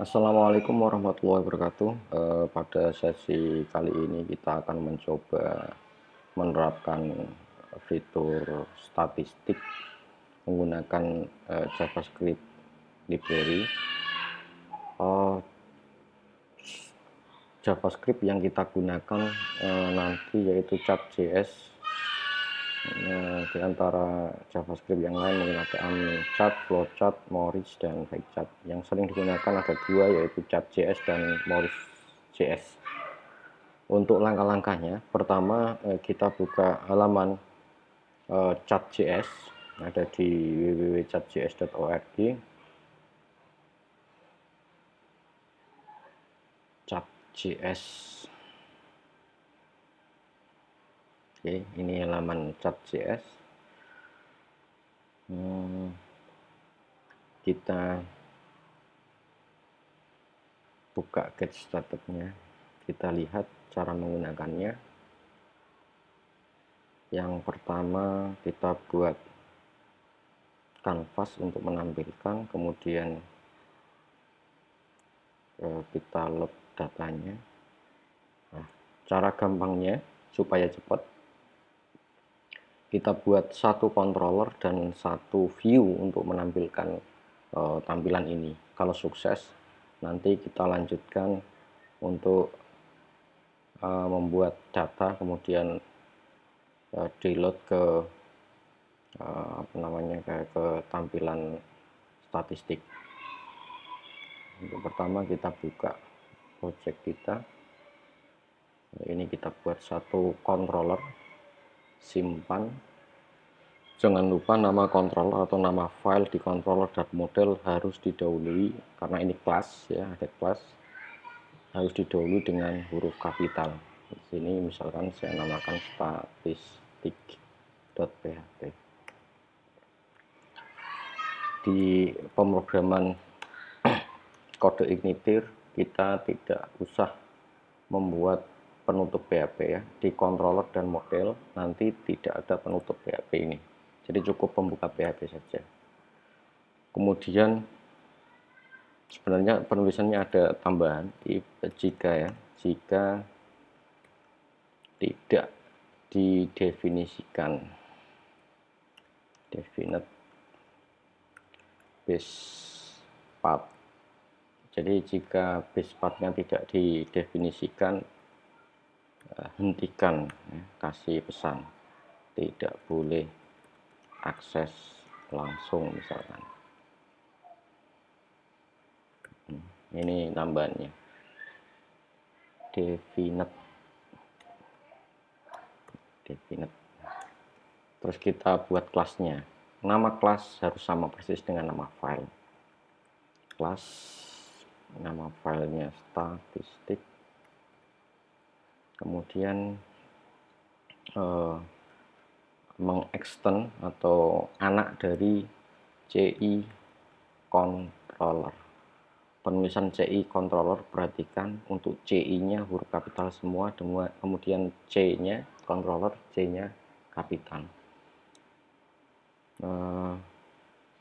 Assalamualaikum warahmatullahi wabarakatuh. Pada sesi kali ini kita akan mencoba menerapkan fitur statistik menggunakan JavaScript library. JavaScript yang kita gunakan nanti yaitu Chat.js. Di antara JavaScript yang lain mungkin ada AmChat, Flowchat, Morris, dan Heychat. Yang sering digunakan ada dua, yaitu Chat.js dan Morris.js. Untuk langkah-langkahnya, pertama kita buka halaman Chat.js, ada di www.chatjs.org. Chat.js. Oke, ini halaman Chat.js. Kita buka get started-nya, kita lihat cara menggunakannya. Yang pertama kita buat kanvas untuk menampilkan, kemudian kita load datanya. Nah, cara gampangnya supaya cepat, kita buat satu controller dan satu view untuk menampilkan tampilan ini. Kalau sukses, nanti kita lanjutkan untuk membuat data, kemudian di-load ke ke tampilan statistik. Untuk pertama kita buka project kita. Ini kita buat satu controller, simpan. Jangan lupa nama controller atau nama file di controller.model harus didahului, karena ini kelas ya, ada kelas, harus didahului dengan huruf kapital. Di sini misalkan saya namakan statistik.php. Di pemrograman kode ignitir kita tidak usah membuat penutup PHP ya. Di controller dan model nanti tidak ada penutup PHP ini, jadi cukup pembuka PHP saja. Kemudian sebenarnya penulisannya ada tambahan, jika tidak didefinisikan definite base path. Jadi jika base path-nya tidak didefinisikan, hentikan ya, kasih pesan tidak boleh akses langsung misalkan. Ini tambahannya, definite. Terus kita buat kelasnya. Nama kelas harus sama persis dengan nama file. Kelas, nama filenya statistik. Kemudian mengextend atau anak dari CI controller. Penulisan CI controller, perhatikan untuk CI-nya huruf kapital semua, kemudian C-nya controller, C-nya kapital.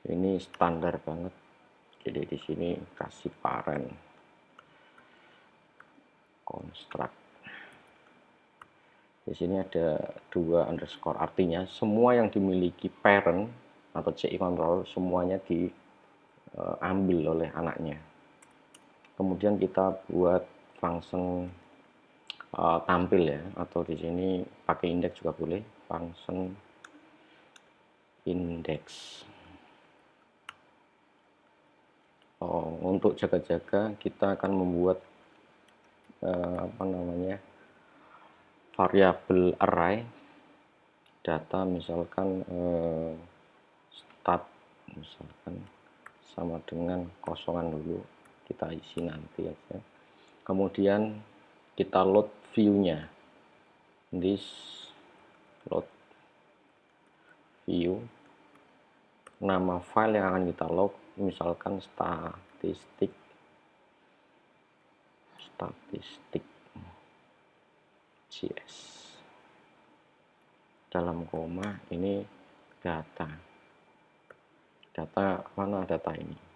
Ini standar banget. Jadi di sini kasih parent construct. Di sini ada 2 underscore, artinya semua yang dimiliki parent atau CI controller semuanya diambil oleh anaknya. Kemudian kita buat function tampil ya, atau di sini pakai index juga boleh, function index. Untuk jaga-jaga kita akan membuat variabel array data, misalkan start misalkan sama dengan kosongan dulu, kita isi nanti aja. Kemudian kita load view-nya, this load view, nama file yang akan kita load misalkan statistik.js, dalam koma ini data mana data ini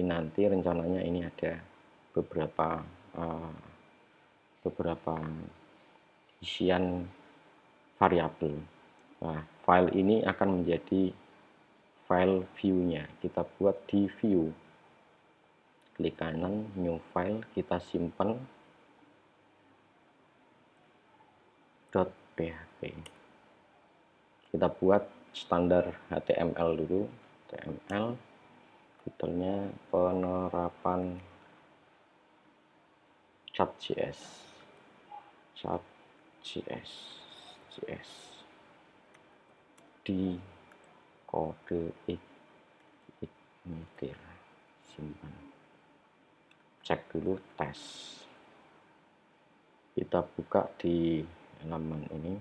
nanti rencananya ini ada beberapa isian variabel. Nah, file ini akan menjadi file view-nya. Kita buat di view. Klik kanan, new file, kita simpan .php. Kita buat standar HTML dulu. HTML, titelnya penerapan chat.js. Chat.js di kode ignitir, simpan, cek dulu, tes. Kita buka di halaman ini.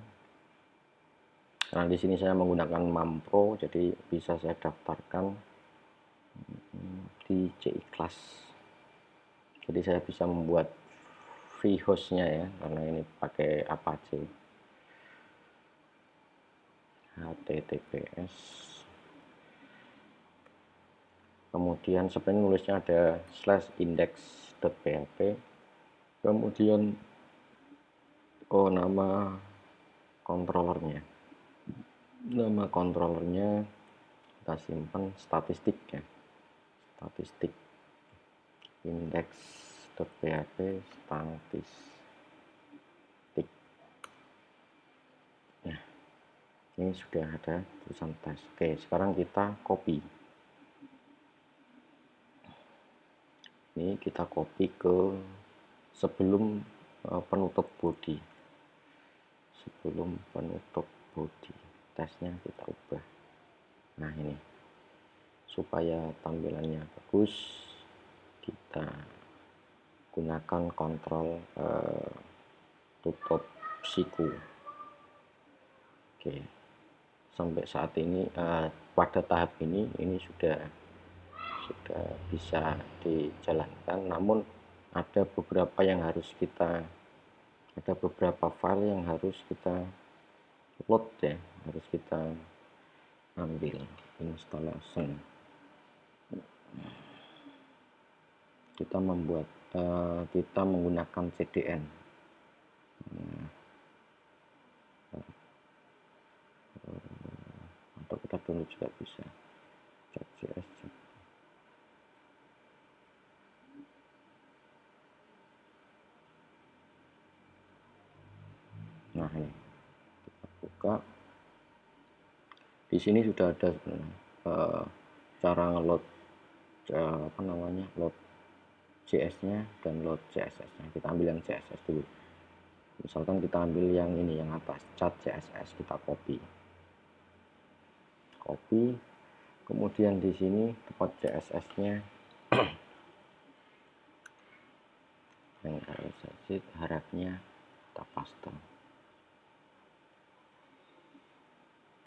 Karena di sini saya menggunakan Mampro, jadi bisa saya daftarkan di CI Class. Jadi saya bisa membuat free hostnya ya, karena ini pakai Apache. HTTPS. Kemudian sebenarnya nulisnya ada /index.php. Kemudian nama controllernya. Nama controllernya kita simpan statistik ya. Statistik index.php statistik. Nah, ini sudah ada tulisan tes. Oke, sekarang kita copy. Ini kita copy ke sebelum penutup body. Sebelum penutup body, tesnya kita ubah. Nah, ini supaya tampilannya bagus, kita gunakan kontrol tutup siku. Oke, sampai saat ini pada tahap ini sudah bisa dijalankan, namun ada beberapa file yang harus kita load ya, harus kita ambil installation. Kita menggunakan CDN. Atau kita download juga bisa. Chat.js. Nah, ini kita buka. Di sini sudah ada cara ngeload load JS-nya dan load CSS-nya. Kita ambil yang CSS dulu. Misalkan kita ambil yang ini, yang atas, chat.js, kita copy. Kemudian di sini tempat CSS-nya yang RSS harapnya kita paste.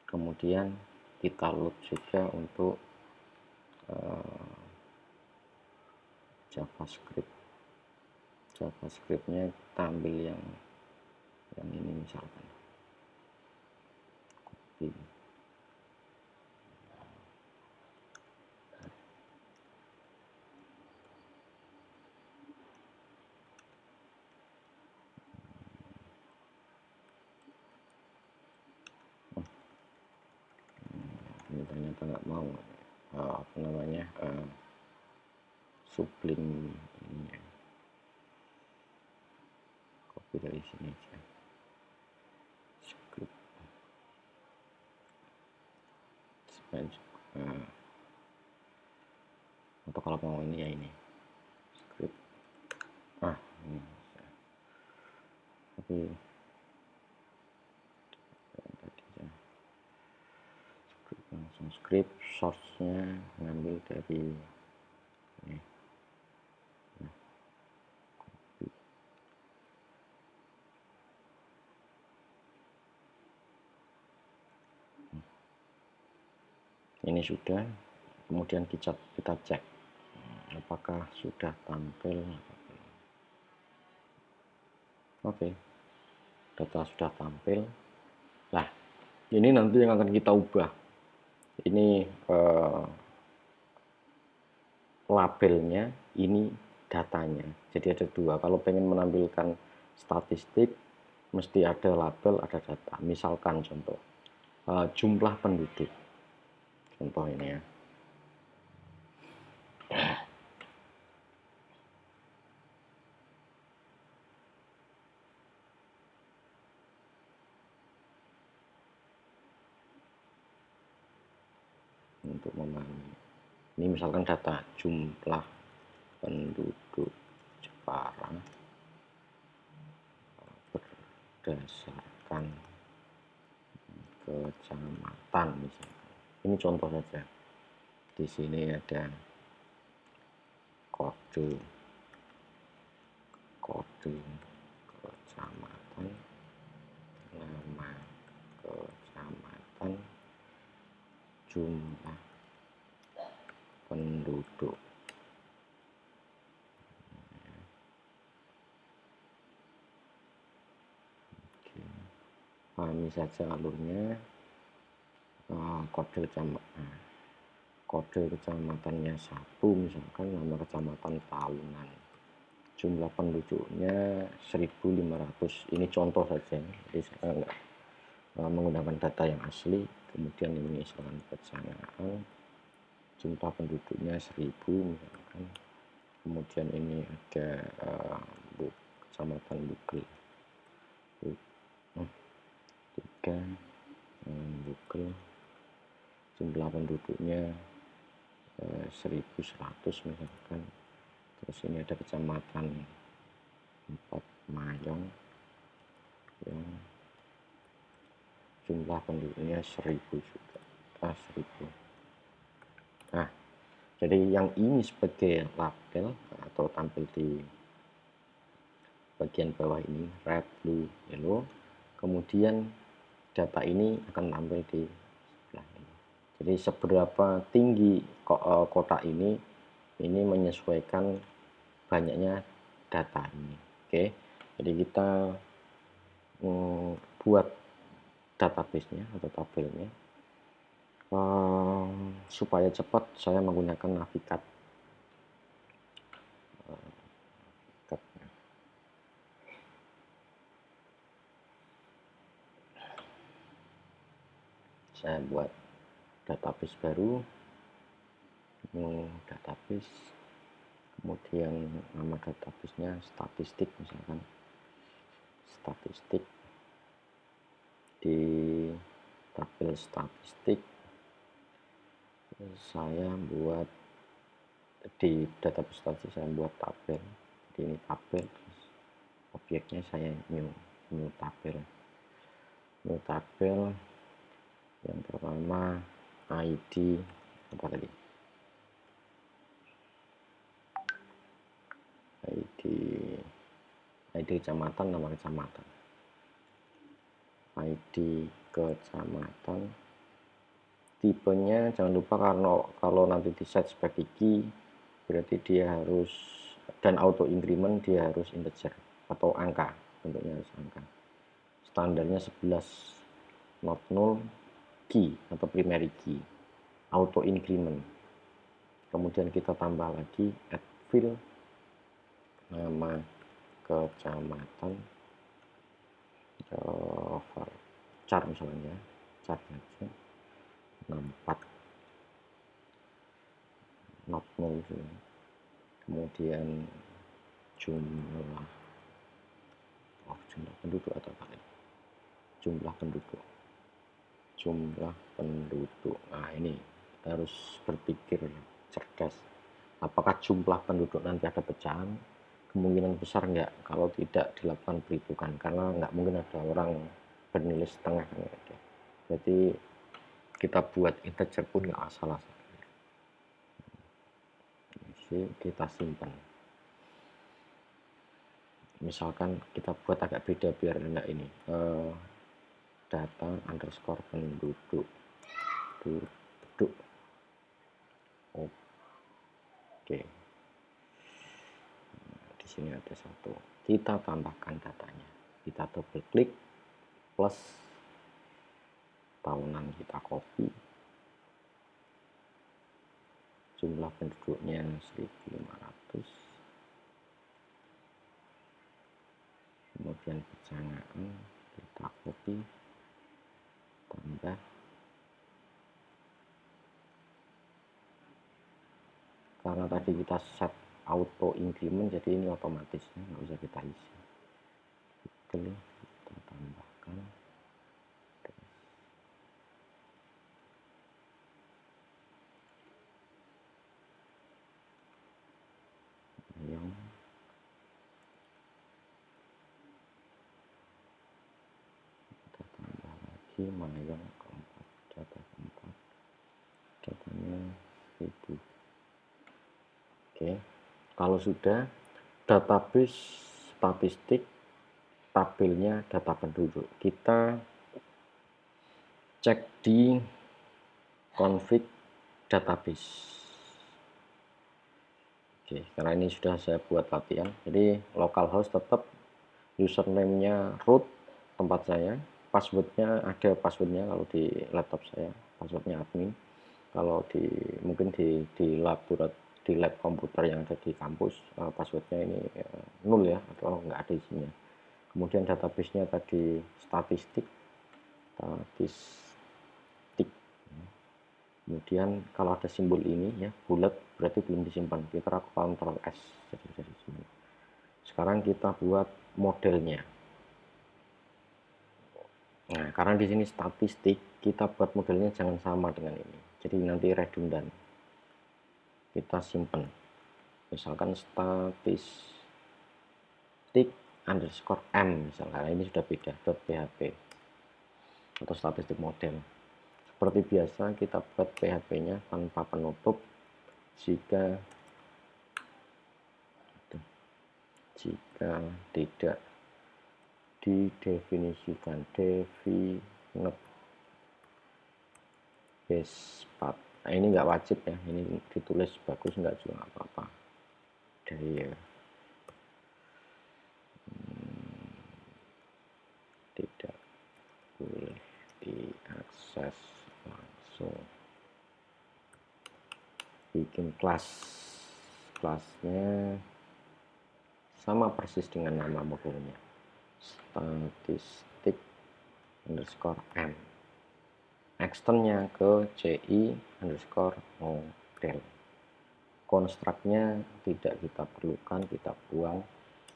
Kemudian kita load juga untuk JavaScript-nya kita ambil yang ini misalkan. Copy. Ini ternyata nggak mau Sublime ini. Copy dari sini aja. Script. Atau kalau mau ini ya ini. Script. Ini bisa. Tapi langsung script, source-nya ngambil dari ini. Nah, copy. Ini sudah, kemudian kita cek apakah sudah tampil. Oke, data sudah tampil. Nah, ini nanti yang akan kita ubah. Ini labelnya, ini datanya. Jadi ada dua. Kalau pengen menampilkan statistik, mesti ada label, ada data. Misalkan contoh, jumlah penduduk. Contoh ini ya. Untuk memahami. Ini misalkan data jumlah penduduk Jepara berdasarkan kecamatan misalkan. Ini contoh saja. Di sini ada kode kecamatan, nama kecamatan, jumlah penduduk. Oke. Pahami saja alurnya. Kode kecamatannya 1, misalkan nama kecamatan tahunan, jumlah penduduknya 1.500. Ini contoh saja, jadi saya enggak menggunakan data yang asli. Kemudian ini misalkan pecahan, jumlah penduduknya 1.000 misalkan. Kemudian ini ada kecamatan Bugel 3, Bugel, jumlah penduduknya 1.100 misalkan. Terus ini ada kecamatan 4 Mayong yang jumlah penduduknya 1.000 juga. 1.000. Nah, jadi yang ini sebagai label atau tampil di bagian bawah ini, red, blue, yellow. Kemudian data ini akan tampil di sebelah ini. Jadi seberapa tinggi kotak ini menyesuaikan banyaknya data ini. Oke, jadi kita buat database-nya atau tabelnya. Supaya cepat, saya menggunakan Navigat. Saya buat database baru, database, kemudian nama database-nya statistik misalkan, statistik. Di tabel statistik saya buat, di database statistik saya buat tabel. Jadi ini tabel, objeknya saya new tabel. New tabel yang pertama ID apa tadi? ID kecamatan, nama kecamatan. ID kecamatan. Tipenya jangan lupa, karena kalau nanti di set sebagai key berarti dia harus, dan auto increment dia harus integer atau angka, bentuknya harus angka. Standarnya 11, not null, key atau primary key, auto increment. Kemudian kita tambah lagi add field, nama kecamatan, char misalnya, char aja 64, not null. Kemudian jumlah penduduk atau apa ini? Jumlah penduduk. Nah, ini kita harus berpikir cerdas. Apakah jumlah penduduk nanti ada pecahan? Kemungkinan besar enggak kalau tidak dilakukan perhitungan, karena enggak mungkin ada orang bernilai setengah. Jadi kita buat integer pun enggak masalah. Kita simpan. Misalkan kita buat agak beda biar enggak ini, data underscore penduduk. Oke. Di sini ada satu. Kita tambahkan datanya. Kita double klik, plus tahunan kita copy. Jumlah penduduknya 1.500. kemudian perjangkaan kita copy, tambah karena tadi kita set auto increment, jadi ini otomatis nggak usah kita isi. Kita tambahkan yang kita tambah lagi mayang keempat, data keempat, datanya 1000. Oke, kalau sudah database statistik, tabelnya data penduduk, kita cek di config database. Oke, karena ini sudah saya buat latihan, jadi localhost tetap username-nya root tempat saya, passwordnya ada passwordnya kalau di laptop saya, passwordnya admin. Kalau mungkin di lab komputer yang ada di kampus, passwordnya ini nol ya, atau nggak ada isinya. Kemudian database-nya tadi statistik. Kemudian kalau ada simbol ini ya bulat, berarti belum disimpan, kita Ctrl S, jadi dari sini. Sekarang kita buat modelnya. Nah, karena di sini statistik, kita buat modelnya jangan sama dengan ini, jadi nanti redundan. Kita simpan, misalkan statistik underscore m misalkan, ini sudah beda .php atau statistik model. Seperti biasa kita buat PHP-nya tanpa penutup jika tidak didefinisikan definite base path. Nah, ini nggak wajib ya, ini ditulis bagus nggak juga apa-apa. Daya tidak boleh diakses langsung. Bikin kelasnya sama persis dengan nama modulnya, statistik underscore m. Externnya ke ci underscore model. Konstruknya tidak kita perlukan, kita buang.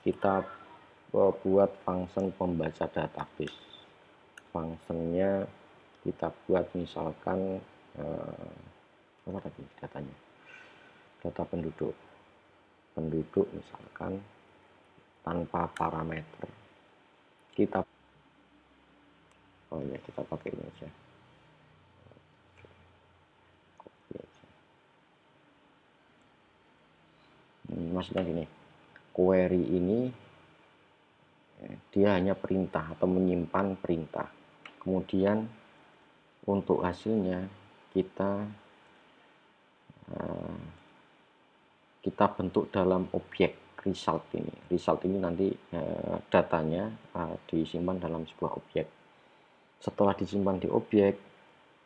Kita buat function pembaca database. Functionnya kita buat misalkan apa tadi datanya, data penduduk misalkan tanpa parameter. Kita kita pakai ini aja. Maksudnya gini, query ini dia hanya perintah atau menyimpan perintah, kemudian untuk hasilnya kita bentuk dalam objek result ini nanti datanya disimpan dalam sebuah objek. Setelah disimpan di objek,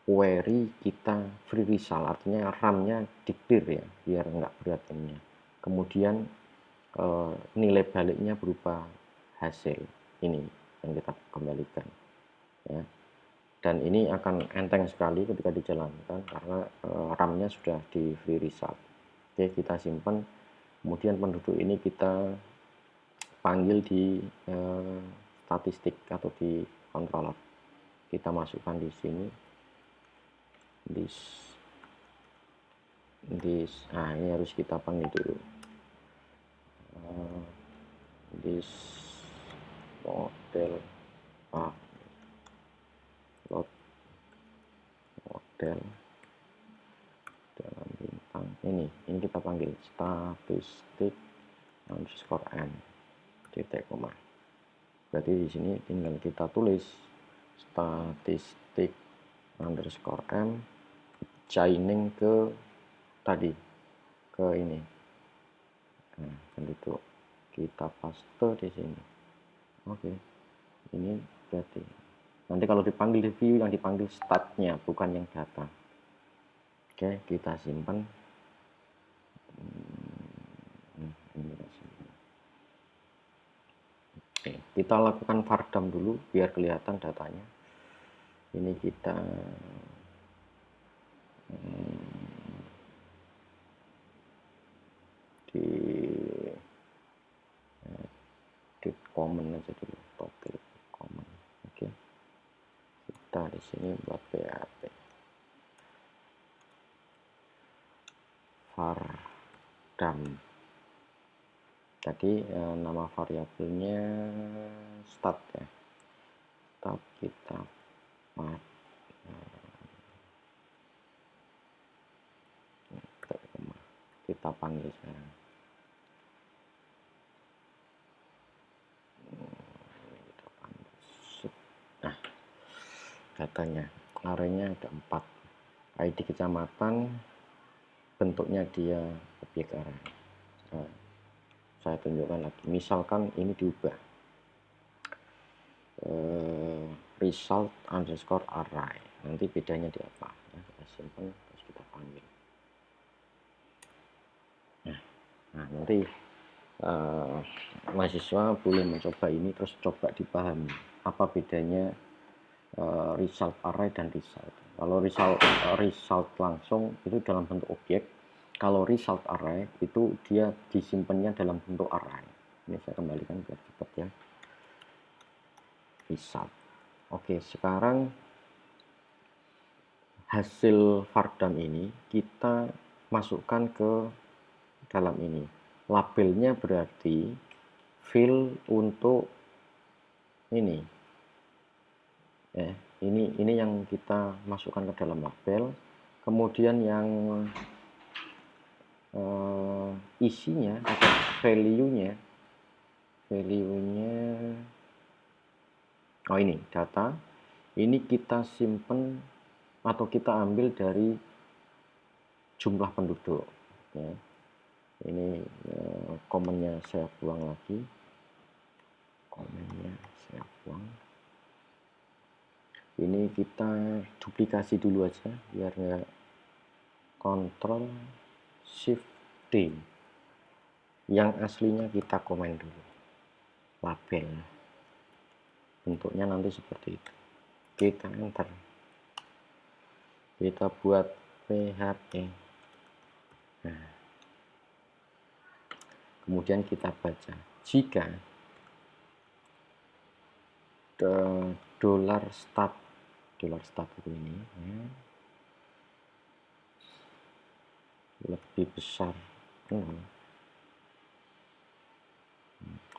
query kita free result, artinya RAM-nya di clear ya, biar nggak berat ininya. Kemudian nilai baliknya berupa hasil ini yang kita kembalikan ya. Dan ini akan enteng sekali ketika dijalankan karena RAM-nya sudah di free result. Oke, kita simpan. Kemudian penduduk ini kita panggil di statistik atau di controller. Kita masukkan di sini ini harus kita panggil dulu this model load model dalam bintang ini kita panggil statistik underscore m titik koma. Berarti di sini tinggal kita tulis statistik underscore m chaining ke tadi ke ini. Nah, penduduk kita paste di sini. Oke, ini berarti nanti kalau dipanggil di view yang dipanggil statnya bukan yang data. Oke, kita simpan. Oke, kita lakukan vardam dulu biar kelihatan datanya. Ini kita di common aja dulu, toggle common. Oke, kita di sini buat PHP vardam. Tadi nama variabelnya start ya, start kita kita panggil sekarang. Nah, datanya arraynya ada 4, ID kecamatan, bentuknya dia objek array. Nah, saya tunjukkan lagi, misalkan ini diubah result underscore array, nanti bedanya di apa ya, kita simpan terus kita panggil. Nah nanti mahasiswa boleh mencoba ini terus coba dipahami apa bedanya result array dan result. Kalau result langsung itu dalam bentuk objek, kalau result array itu dia disimpannya dalam bentuk array. Ini saya kembalikan biar cepat ya. Result. Oke, sekarang hasil vardam ini kita masukkan ke dalam ini. Labelnya berarti field untuk ini ya, ini yang kita masukkan ke dalam label. Kemudian yang isinya atau value-nya oh ini data, ini kita simpen atau kita ambil dari jumlah penduduk ya. Ini komennya saya buang lagi, komennya saya buang. Ini kita duplikasi dulu aja biar nggak, Ctrl Shift D, yang aslinya kita komen dulu label, bentuknya nanti seperti itu, kita enter, kita buat PHP. Nah, kemudian kita baca jika dollar start itu ini ya, lebih besar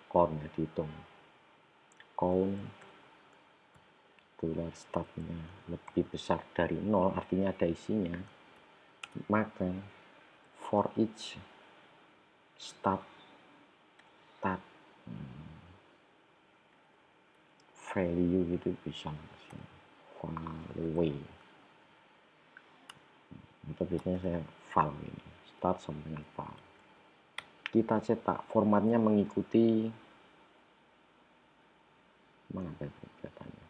count ya, dihitung count dollar startnya lebih besar dari 0, artinya ada isinya, maka for each start value itu bisa value atau biasanya saya val ini start sama dengan val. Kita cetak, formatnya mengikuti mana datanya.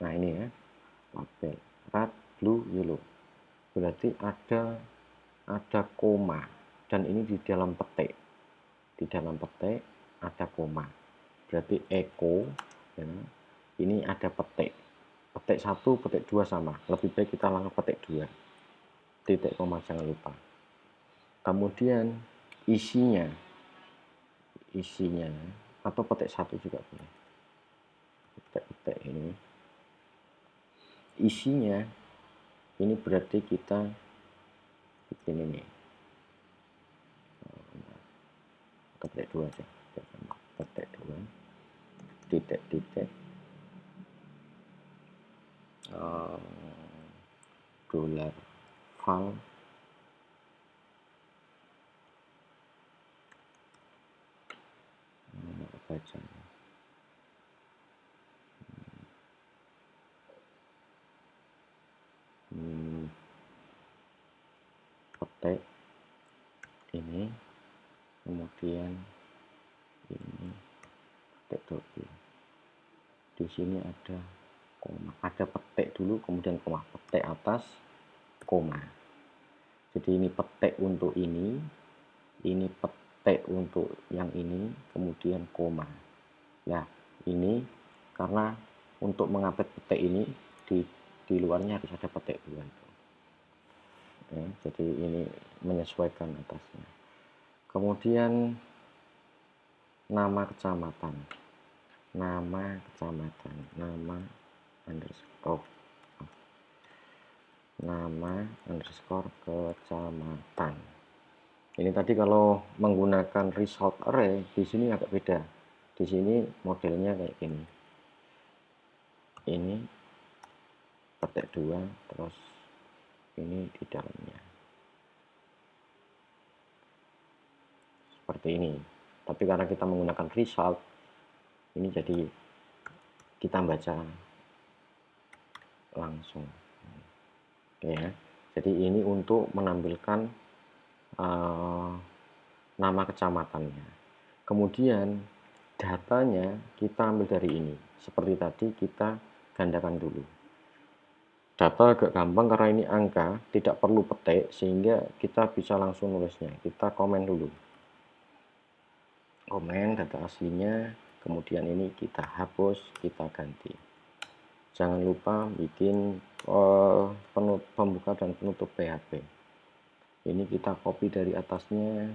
Nah ini ya, label red, blue, yellow, berarti ada koma, dan ini di dalam petik ada koma, berarti echo ya, ini ada petik 1, petik 2 sama, lebih baik kita langsung petik 2, titik koma jangan lupa. Kemudian isinya atau petik 1 juga boleh, petik ini isinya, ini berarti kita bikin ini petik 2 aja, petik 2 titik dollar val baca petik ini, kemudian ini petik double, di sini ada koma, ada petik dulu kemudian koma, petik atas koma, jadi ini petik untuk ini petik petik untuk yang ini, kemudian koma. Nah, ini karena untuk mengupdate petik ini di luarnya harus ada petik 2 itu. Ya, jadi ini menyesuaikan atasnya. Kemudian nama kecamatan, nama underscore kecamatan. Ini tadi kalau menggunakan result array di sini agak beda. Di sini modelnya kayak gini. Ini petik 2, terus ini di dalamnya. Seperti ini. Tapi karena kita menggunakan result, ini jadi kita baca langsung. Ya. Jadi ini untuk menampilkan nama kecamatannya. Kemudian datanya kita ambil dari ini. Seperti tadi kita gandakan dulu. Data agak gampang karena ini angka, tidak perlu petik sehingga kita bisa langsung nulisnya. Kita komen dulu. Komen data aslinya, kemudian ini kita hapus, kita ganti. Jangan lupa bikin pembuka dan penutup PHP. Ini kita copy dari atasnya.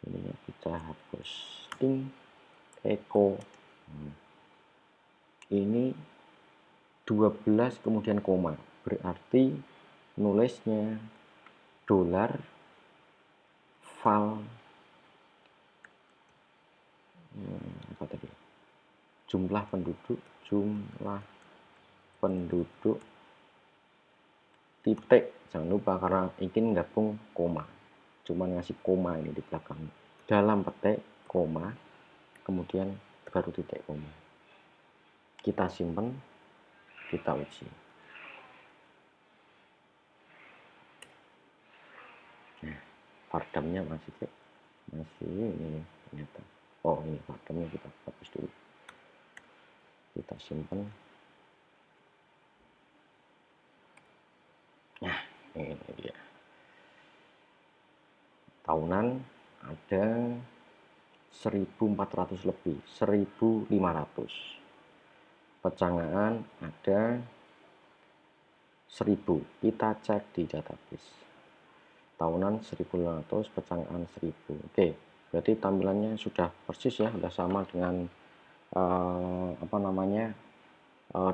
Ini kita hapus. Echo. Ini 12 kemudian koma. Berarti nulisnya dolar val apa tadi? Jumlah penduduk titik, jangan lupa karena ingin gabung koma, cuman ngasih koma ini di belakang, dalam petik koma, kemudian baru titik koma. Kita simpan, kita uji. Nah, pardamnya masih ini ternyata. Oh, ini pardamnya kita hapus dulu, kita simpan. Nah, ini dia. Tahunan ada 1.400 lebih, 1.500. Pecangaan ada 1.000. Kita cek di database. Tahunan 1.500, pecangaan 1.000. Oke, berarti tampilannya sudah persis ya, sudah sama dengan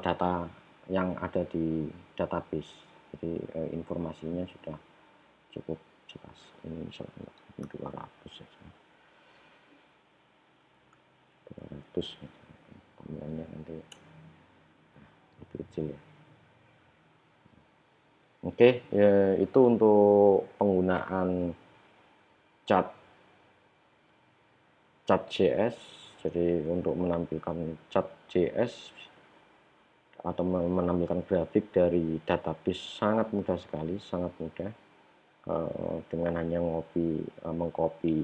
data yang ada di database. Jadi informasinya sudah cukup jelas. Ini misalnya 200 saja. 200 tampilannya nanti lebih kecil ya. Oke, ya, itu untuk penggunaan chat.js. Jadi untuk menampilkan chat.js atau menampilkan grafik dari database sangat mudah sekali, sangat mudah. Dengan hanya mengcopy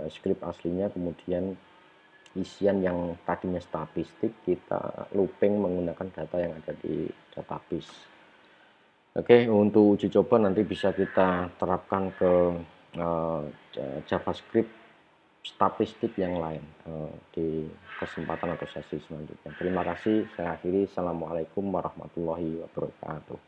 script aslinya, kemudian isian yang tadinya statistik kita looping menggunakan data yang ada di database. Oke, untuk uji coba nanti bisa kita terapkan ke JavaScript statistik yang lain di kesempatan atau sesi selanjutnya. Terima kasih, saya akhiri. Assalamualaikum warahmatullahi wabarakatuh.